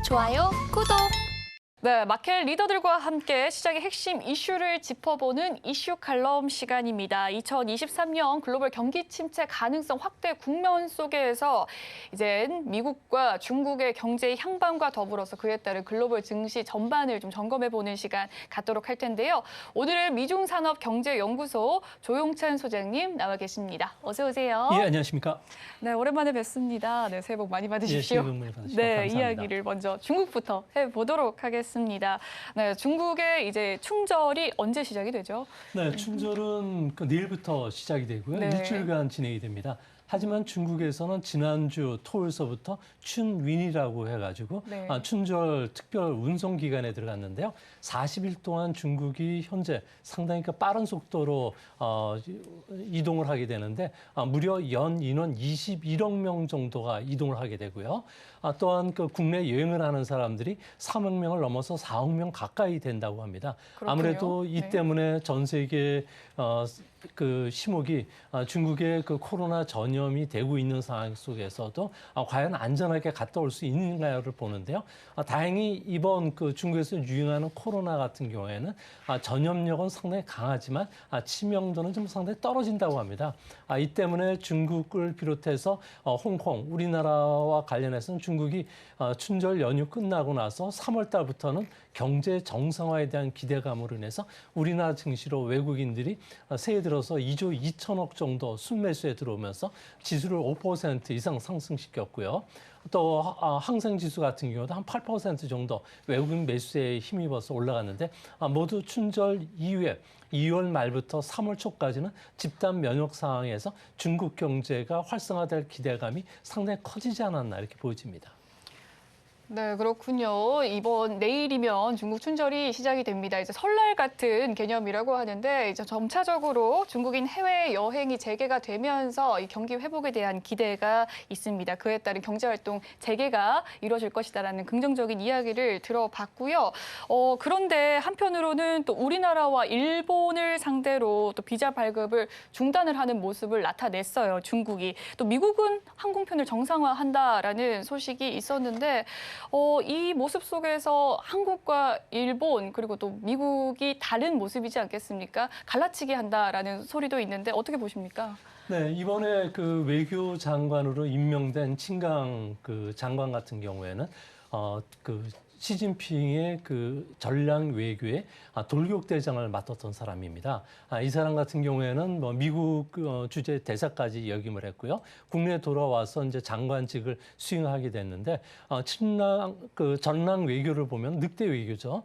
좋아요, 구독. 네, 마켓 리더들과 함께 시장의 핵심 이슈를 짚어보는 이슈 칼럼 시간입니다. 2023년 글로벌 경기 침체 가능성 확대 국면 속에서 이젠 미국과 중국의 경제 향방과 더불어서 그에 따른 글로벌 증시 전반을 좀 점검해보는 시간 갖도록 할 텐데요. 오늘은 미중산업경제연구소 조용찬 소장님 나와 계십니다. 어서 오세요. 예, 안녕하십니까. 네, 오랜만에 뵙습니다. 네, 새해 복 많이 받으십시오. 예, 새해 복 많이 받으십시오. 네, 감사합니다. 이야기를 먼저 중국부터 해보도록 하겠습니다. 네, 중국의 이제 충절이 언제 시작이 되죠? 네, 충절은 내일부터 시작이 되고요. 네. 일주일간 진행이 됩니다. 하지만 중국에서는 지난주 토요일서부터 춘윈이라고 해가지고 네. 춘절 특별 운송 기간에 들어갔는데요. 40일 동안 중국이 현재 상당히 빠른 속도로 이동을 하게 되는데 무려 연 인원 21억 명 정도가 이동을 하게 되고요. 또한 국내 여행을 하는 사람들이 3억 명을 넘어서 4억 명 가까이 된다고 합니다. 그렇군요. 아무래도 이 네. 때문에 전 세계 심옥이 중국의 코로나 전염이 되고 있는 상황 속에서도 과연 안전하게 갔다 올 수 있는가를 보는데요. 다행히 이번 중국에서 유행하는 코로나 같은 경우에는 전염력은 상당히 강하지만 치명도는 좀 상당히 떨어진다고 합니다. 이 때문에 중국을 비롯해서 홍콩, 우리나라와 관련해서는 중국이 춘절 연휴 끝나고 나서 3월 달부터는 경제 정상화에 대한 기대감으로 인해서 우리나라 증시로 외국인들이 새해 들어서 2조 2천억 정도 순매수에 들어오면서 지수를 5% 이상 상승시켰고요. 또 항생지수 같은 경우도 한 8% 정도 외국인 매수에 힘입어서 올라갔는데 모두 춘절 이후에 2월 말부터 3월 초까지는 집단 면역 상황에서 중국 경제가 활성화될 기대감이 상당히 커지지 않았나 이렇게 보여집니다. 네, 그렇군요. 내일이면 중국 춘절이 시작이 됩니다. 이제 설날 같은 개념이라고 하는데 이제 점차적으로 중국인 해외 여행이 재개가 되면서 이 경기 회복에 대한 기대가 있습니다. 그에 따른 경제 활동 재개가 이루어질 것이다라는 긍정적인 이야기를 들어봤고요. 그런데 한편으로는 또 우리나라와 일본을 상대로 또 비자 발급을 중단을 하는 모습을 나타냈어요. 중국이. 또 미국은 항공편을 정상화한다라는 소식이 있었는데 이 모습 속에서 한국과 일본 그리고 또 미국이 다른 모습이지 않겠습니까? 갈라치기 한다라는 소리도 있는데 어떻게 보십니까? 네, 이번에 외교 장관으로 임명된 친강 장관 같은 경우에는 시진핑의 전략 외교의 돌격대장을 맡았던 사람입니다. 이 사람 같은 경우에는 미국 주재 대사까지 역임을 했고요. 국내에 돌아와서 이제 장관직을 수행하게 됐는데 전략 외교를 보면 늑대 외교죠.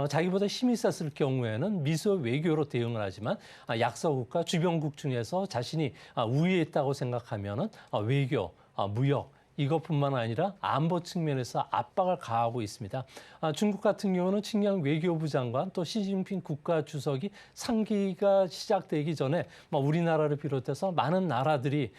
자기보다 힘이 셌을 경우에는 미소 외교로 대응을 하지만 약소국가 주변국 중에서 자신이 우위에 있다고 생각하면은 외교, 무역 이것뿐만 아니라 안보 측면에서 압박을 가하고 있습니다. 중국 같은 경우는 친강 외교부 장관 또 시진핑 국가주석이 상기가 시작되기 전에 우리나라를 비롯해서 많은 나라들이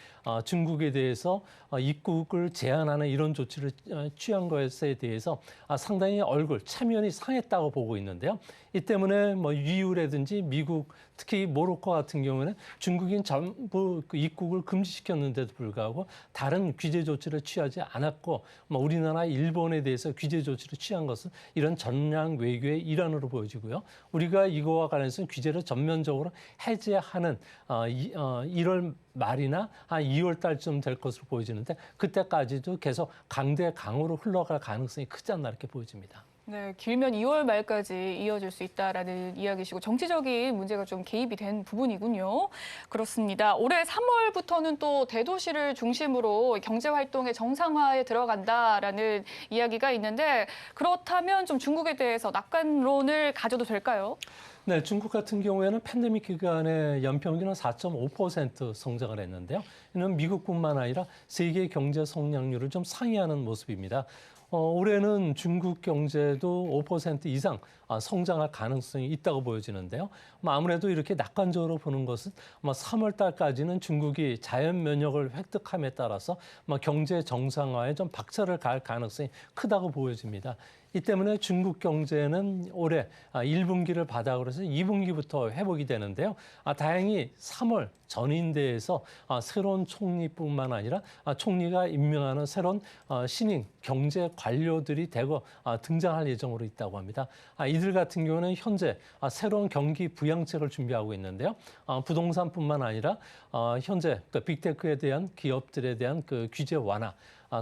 중국에 대해서 입국을 제한하는 이런 조치를 취한 것에 대해서 상당히 체면이 상했다고 보고 있는데요. 이 때문에 유유라든지 미국, 특히 모로코 같은 경우는 중국인 전부 입국을 금지시켰는데도 불구하고 다른 규제 조치를 취하지 않았고 우리나라, 일본에 대해서 규제 조치를 취한 것은 이런 전략 외교의 일환으로 보여지고요. 우리가 이거와 관련해서 규제를 전면적으로 해제하는 1월 말이나 한 2월 달쯤 될 것으로 보여지는데 그때까지도 계속 강대강으로 흘러갈 가능성이 크지 않나 이렇게 보여집니다. 네, 길면 2월 말까지 이어질 수 있다라는 이야기시고 정치적인 문제가 좀 개입이 된 부분이군요. 그렇습니다. 올해 3월부터는 또 대도시를 중심으로 경제 활동의 정상화에 들어간다라는 이야기가 있는데 그렇다면 좀 중국에 대해서 낙관론을 가져도 될까요? 네, 중국 같은 경우에는 팬데믹 기간에 연평균은 4.5% 성장을 했는데요. 이는 미국뿐만 아니라 세계 경제 성장률을 좀 상회하는 모습입니다. 올해는 중국 경제도 5% 이상 성장할 가능성이 있다고 보여지는데요. 아무래도 이렇게 낙관적으로 보는 것은 3월 달까지는 중국이 자연 면역을 획득함에 따라서 경제 정상화에 좀 박차를 가할 가능성이 크다고 보여집니다. 이 때문에 중국 경제는 올해 1분기를 바닥으로 해서 2분기부터 회복이 되는데요. 다행히 3월 전인대에서 새로운 총리뿐만 아니라 총리가 임명하는 새로운 신임 경제 관료들이 대거 등장할 예정으로 있다고 합니다. 이들 같은 경우는 현재 새로운 경기 부양책을 준비하고 있는데요. 부동산뿐만 아니라 현재 그 빅테크에 대한 기업들에 대한 그 규제 완화,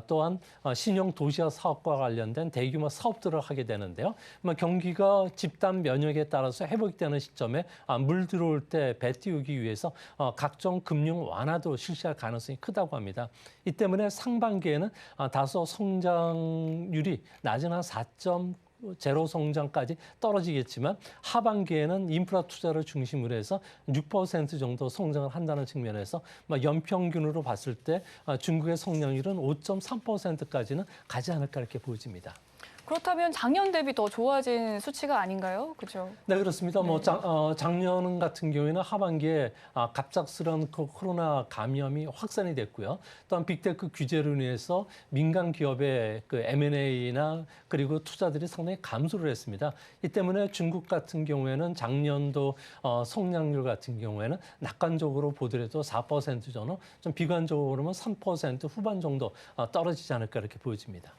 또한 신형 도시화 사업과 관련된 대규모 사업들을 하게 되는데요. 경기가 집단 면역에 따라서 회복되는 시점에 물 들어올 때 배 띄우기 위해서 각종 금융 완화도 실시할 가능성이 크다고 합니다. 이 때문에 상반기에는 다소 성장률이 낮은 한 4점 제로 성장까지 떨어지겠지만 하반기에는 인프라 투자를 중심으로 해서 6% 정도 성장을 한다는 측면에서 연평균으로 봤을 때 중국의 성장률은 5.3%까지는 가지 않을까 이렇게 보여집니다. 그렇다면 작년 대비 더 좋아진 수치가 아닌가요? 그렇죠? 네, 그렇습니다. 네. 작년 같은 경우에는 하반기에 갑작스러운 코로나 감염이 확산이 됐고요. 또한 빅테크 규제로 인해서 민간 기업의 그 M&A나 그리고 투자들이 상당히 감소를 했습니다. 이 때문에 중국 같은 경우에는 작년도 성장률 같은 경우에는 낙관적으로 보더라도 4% 정도, 좀 비관적으로는 3% 후반 정도 떨어지지 않을까 이렇게 보여집니다.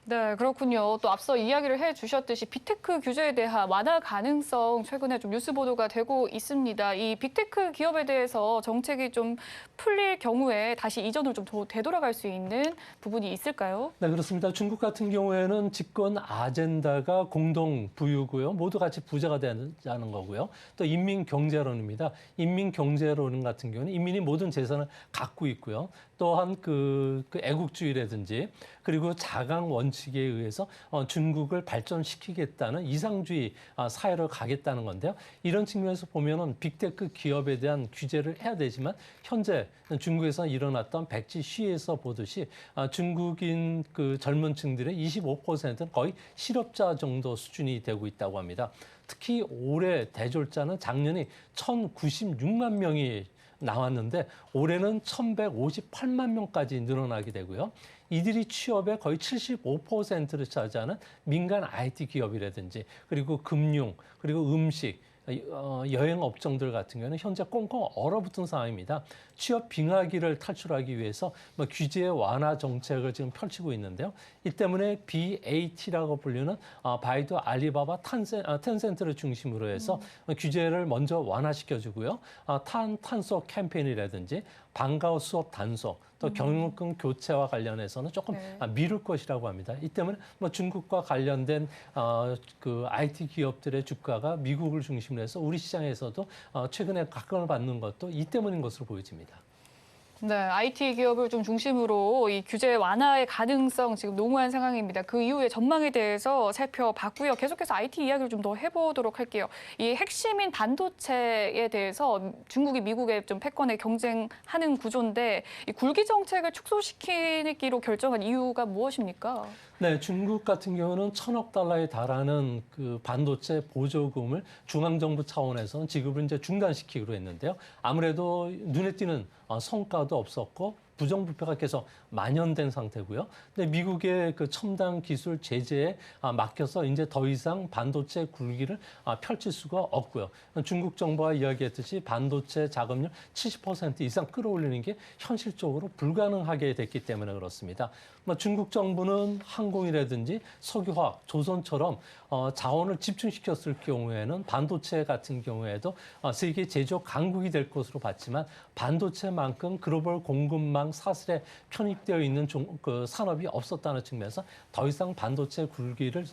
네, 그렇군요. 또 앞서 이야기를 해주셨듯이 빅테크 규제에 대한 완화 가능성 최근에 좀 뉴스 보도가 되고 있습니다. 이 빅테크 기업에 대해서 정책이 좀 풀릴 경우에 다시 이전으로 좀 되돌아갈 수 있는 부분이 있을까요? 네, 그렇습니다. 중국 같은 경우에는 집권 아젠다가 공동 부유고요. 모두 같이 부자가 되자는 거고요. 또 인민경제론입니다. 인민경제론 같은 경우는 인민이 모든 재산을 갖고 있고요. 또한 그 애국주의라든지 그리고 자강 원칙에 의해서 중국을 발전시키겠다는 이상주의 사회로 가겠다는 건데요. 이런 측면에서 보면은 빅테크 기업에 대한 규제를 해야 되지만 현재 중국에서 일어났던 백지 시위에서 보듯이 중국인 그 젊은 층들의 25%는 거의 실업자 정도 수준이 되고 있다고 합니다. 특히 올해 대졸자는 작년에 1,096만 명이 나왔는데 올해는 1,158만 명까지 늘어나게 되고요. 이들이 취업의 거의 75%를 차지하는 민간 IT 기업이라든지 그리고 금융 그리고 음식 여행 업종들 같은 경우는 현재 꽁꽁 얼어붙은 상황입니다. 취업 빙하기를 탈출하기 위해서 규제 완화 정책을 지금 펼치고 있는데요. 이 때문에 BAT라고 불리는 바이두, 알리바바, 텐센트를 중심으로 해서 규제를 먼저 완화시켜주고요. 탄소 캠페인이라든지 방과후 수업 단속, 또 경영권 교체와 관련해서는 조금 미룰 것이라고 합니다. 이 때문에 중국과 관련된 그 IT 기업들의 주가가 미국을 중심으로 해서 우리 시장에서도 최근에 각광을 받는 것도 이 때문인 것으로 보여집니다. 네, IT 기업을 좀 중심으로 이 규제 완화의 가능성 지금 농후한 상황입니다. 그 이후의 전망에 대해서 살펴봤고요. 계속해서 IT 이야기를 좀 더 해보도록 할게요. 이 핵심인 반도체에 대해서 중국이 미국에 좀 패권에 경쟁하는 구조인데 이 굴기 정책을 축소시키기로 결정한 이유가 무엇입니까? 네, 중국 같은 경우는 1,000억 달러에 달하는 그 반도체 보조금을 중앙정부 차원에서는 지급을 이제 중단시키기로 했는데요. 아무래도 눈에 띄는 성과도 없었고 부정부패가 계속 만연된 상태고요. 근데 미국의 그 첨단 기술 제재에 맡겨서 이제 더 이상 반도체 굴기를 펼칠 수가 없고요. 중국 정부가 이야기했듯이 반도체 자금률 70% 이상 끌어올리는 게 현실적으로 불가능하게 됐기 때문에 그렇습니다. 중국 정부는 항공이라든지 석유화학, 조선처럼 자원을 집중시켰을 경우에는 반도체 같은 경우에도 세계 제조 강국이 될 것으로 봤지만 반도체만큼 글로벌 공급망 사슬에 편입되어 있는 그 산업이 없었다는 측면에서 더 이상 반도체 굴기를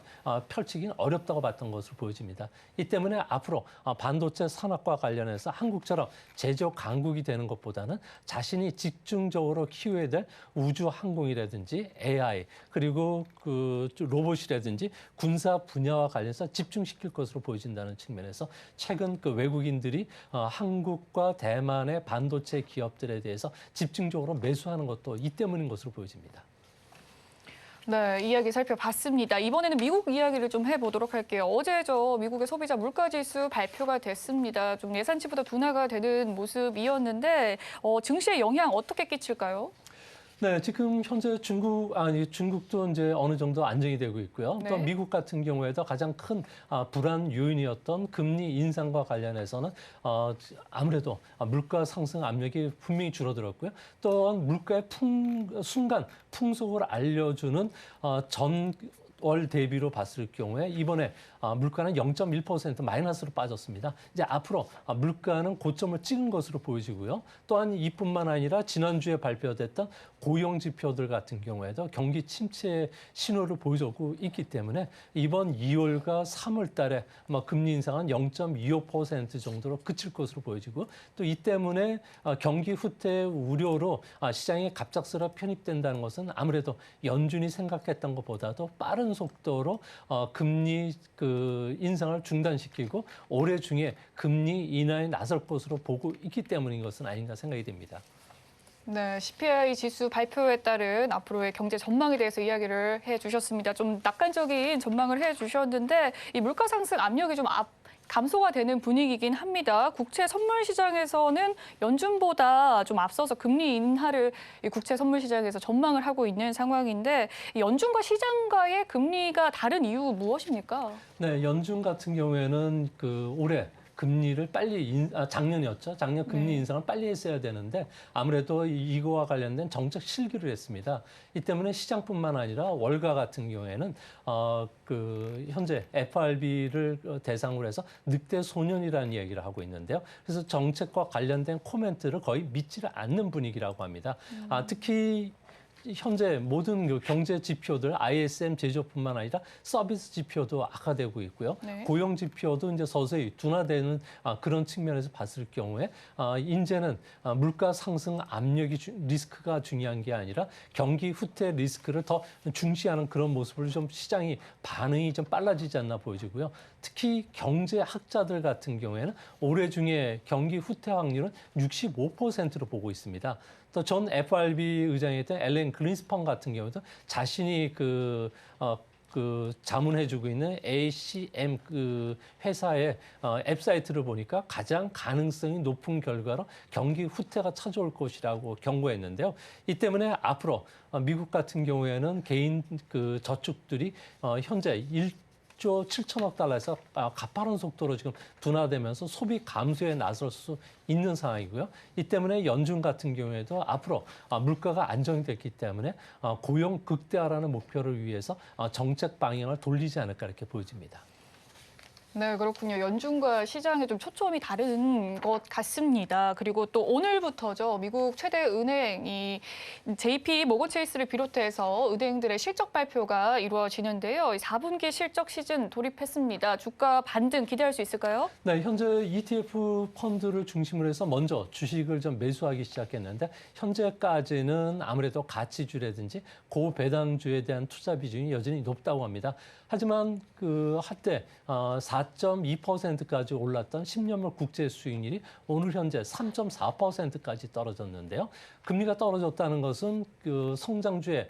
펼치기는 어렵다고 봤던 것으로 보여집니다. 이 때문에 앞으로 반도체 산업과 관련해서 한국처럼 제조 강국이 되는 것보다는 자신이 집중적으로 키워야 될 우주 항공이라든지 AI 그리고 그 로봇이라든지 군사 분야와 관련해서 집중시킬 것으로 보여진다는 측면에서 최근 그 외국인들이 한국과 대만의 반도체 기업들에 대해서 집중적으로 매수하는 것도 이 때문인 것으로 보여집니다. 네, 이야기 살펴봤습니다. 이번에는 미국 이야기를 좀 해보도록 할게요. 어제 미국의 소비자 물가지수 발표가 됐습니다. 좀 예상치보다 둔화가 되는 모습이었는데 증시에 영향 어떻게 끼칠까요? 네, 지금 현재 중국도 이제 어느 정도 안정이 되고 있고요. 또 네. 미국 같은 경우에도 가장 큰 불안 요인이었던 금리 인상과 관련해서는 아무래도 물가 상승 압력이 분명히 줄어들었고요. 또한 물가의 순간 풍속을 알려주는 전월 대비로 봤을 경우에 이번에 물가는 0.1% 마이너스로 빠졌습니다. 이제 앞으로 물가는 고점을 찍은 것으로 보여지고요. 또한 이뿐만 아니라 지난주에 발표됐던 고용 지표들 같은 경우에도 경기 침체 신호를 보여주고 있기 때문에 이번 2월과 3월 달에 금리 인상은 0.25% 정도로 그칠 것으로 보여지고 또 이 때문에 경기 후퇴 우려로 시장에 갑작스럽게 편입된다는 것은 아무래도 연준이 생각했던 것보다도 빠른 속도로 금리 인상을 중단시키고 올해 중에 금리 인하에 나설 것으로 보고 있기 때문인 것은 아닌가 생각이 됩니다. 네, CPI 지수 발표에 따른 앞으로의 경제 전망에 대해서 이야기를 해주셨습니다. 좀 낙관적인 전망을 해주셨는데 이 물가 상승 압력이 좀 감소가 되는 분위기긴 합니다. 국채 선물 시장에서는 연준보다 좀 앞서서 금리 인하를 이 국채 선물 시장에서 전망을 하고 있는 상황인데 연준과 시장과의 금리가 다른 이유 무엇입니까? 네, 연준 같은 경우에는 올해 금리를 빨리 작년이었죠. 작년 금리 네. 인상을 빨리 했어야 되는데 아무래도 이거와 관련된 정책 실기를 했습니다. 이 때문에 시장뿐만 아니라 월가 같은 경우에는 현재 FRB를 대상으로 해서 늑대 소년이라는 얘기를 하고 있는데요. 그래서 정책과 관련된 코멘트를 거의 믿지를 않는 분위기라고 합니다. 특히 현재 모든 경제 지표들 ISM 제조뿐만 아니라 서비스 지표도 악화되고 있고요. 네. 고용 지표도 이제 서서히 둔화되는 그런 측면에서 봤을 경우에 이제는 물가 상승 압력이 리스크가 중요한 게 아니라 경기 후퇴 리스크를 더 중시하는 그런 모습을 좀 시장이 반응이 좀 빨라지지 않나 보여지고요. 특히 경제학자들 같은 경우에는 올해 중에 경기 후퇴 확률은 65%로 보고 있습니다. 또 전 FRB 의장이었던 앨런 그린스판 같은 경우도 자신이 자문해주고 있는 ACM 회사의 웹사이트를 보니까 가장 가능성이 높은 결과로 경기 후퇴가 찾아올 것이라고 경고했는데요. 이 때문에 앞으로 미국 같은 경우에는 개인 저축들이 현재 1조 7천억 달러에서 가파른 속도로 지금 둔화되면서 소비 감소에 나설 수 있는 상황이고요. 이 때문에 연준 같은 경우에도 앞으로 물가가 안정됐기 때문에 고용 극대화라는 목표를 위해서 정책 방향을 돌리지 않을까 이렇게 보여집니다. 네, 그렇군요. 연준과 시장의 좀 초점이 다른 것 같습니다. 그리고 또 오늘부터죠. 미국 최대 은행이 JP 모건 체이스를 비롯해서 은행들의 실적 발표가 이루어지는데요. 4분기 실적 시즌 돌입했습니다. 주가 반등 기대할 수 있을까요? 네, 현재 ETF 펀드를 중심으로 해서 먼저 주식을 좀 매수하기 시작했는데 현재까지는 아무래도 가치주라든지 고배당주에 대한 투자 비중이 여전히 높다고 합니다. 하지만 한때 4.2%까지 올랐던 10년물 국채 수익률이 오늘 현재 3.4%까지 떨어졌는데요. 금리가 떨어졌다는 것은 성장주의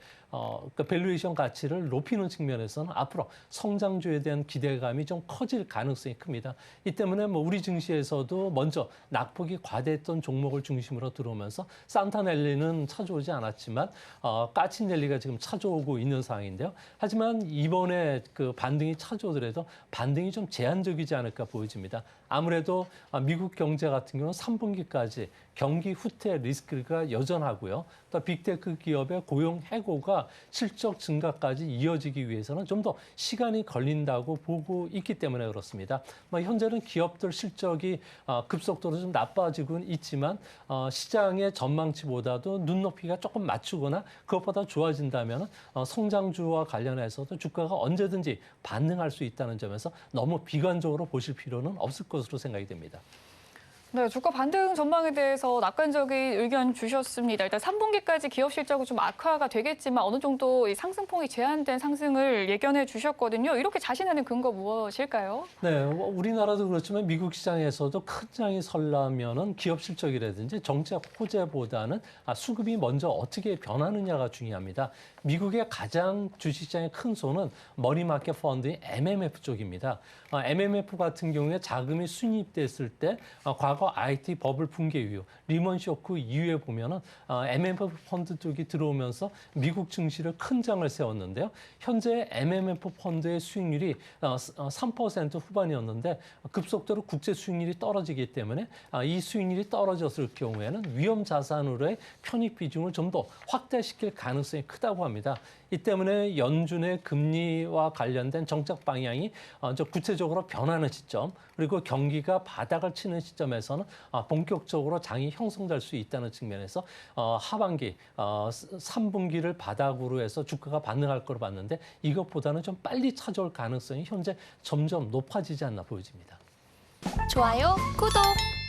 밸류에이션 가치를 높이는 측면에서는 앞으로 성장주에 대한 기대감이 좀 커질 가능성이 큽니다. 이 때문에 우리 증시에서도 먼저 낙폭이 과대했던 종목을 중심으로 들어오면서 산타넬리는 찾아오지 않았지만 까치넬리가 지금 찾아오고 있는 상황인데요. 하지만 이번에 반등이 찾아오더라도 반등이 좀 제한적이지 않을까 보여집니다. 아무래도 미국 경제 같은 경우는 3분기까지 경기 후퇴 리스크가 여전하고요. 또 빅테크 기업의 고용 해고가 실적 증가까지 이어지기 위해서는 좀 더 시간이 걸린다고 보고 있기 때문에 그렇습니다. 현재는 기업들 실적이 급속도로 좀 나빠지고는 있지만 시장의 전망치보다도 눈높이가 조금 맞추거나 그것보다 좋아진다면 성장주와 관련해서도 주가가 언제든지 반등할 수 있다는 점에서 너무 비관적으로 보실 필요는 없을 것으로 생각이 됩니다. 네, 주가 반등 전망에 대해서 낙관적인 의견 주셨습니다. 일단 3분기까지 기업 실적은 좀 악화가 되겠지만 어느 정도 이 상승폭이 제한된 상승을 예견해 주셨거든요. 이렇게 자신하는 근거 무엇일까요? 네, 우리나라도 그렇지만 미국 시장에서도 큰 장이 설라면은 기업 실적이라든지 정책 호재보다는 수급이 먼저 어떻게 변하느냐가 중요합니다. 미국의 가장 주식시장의 큰 손은 머니마켓 펀드인 MMF 쪽입니다. MMF 같은 경우에 자금이 수입됐을 때 과거 IT 버블 붕괴 이후 리먼 쇼크 이후에 보면은 MMF 펀드 쪽이 들어오면서 미국 증시를 큰 장을 세웠는데요. 현재 MMF 펀드의 수익률이 3% 후반이었는데 급속도로 국제 수익률이 떨어지기 때문에 이 수익률이 떨어졌을 경우에는 위험 자산으로의 편입 비중을 좀 더 확대시킬 가능성이 크다고 합니다. 이 때문에 연준의 금리와 관련된 정책 방향이 구체적으로 변하는 시점, 그리고 경기가 바닥을 치는 시점에서는 본격적으로 장이 형성될 수 있다는 측면에서 하반기 3분기를 바닥으로 해서 주가가 반등할 거로 봤는데 이것보다는 좀 빨리 찾아올 가능성이 현재 점점 높아지지 않나 보여집니다. 좋아요, 구독!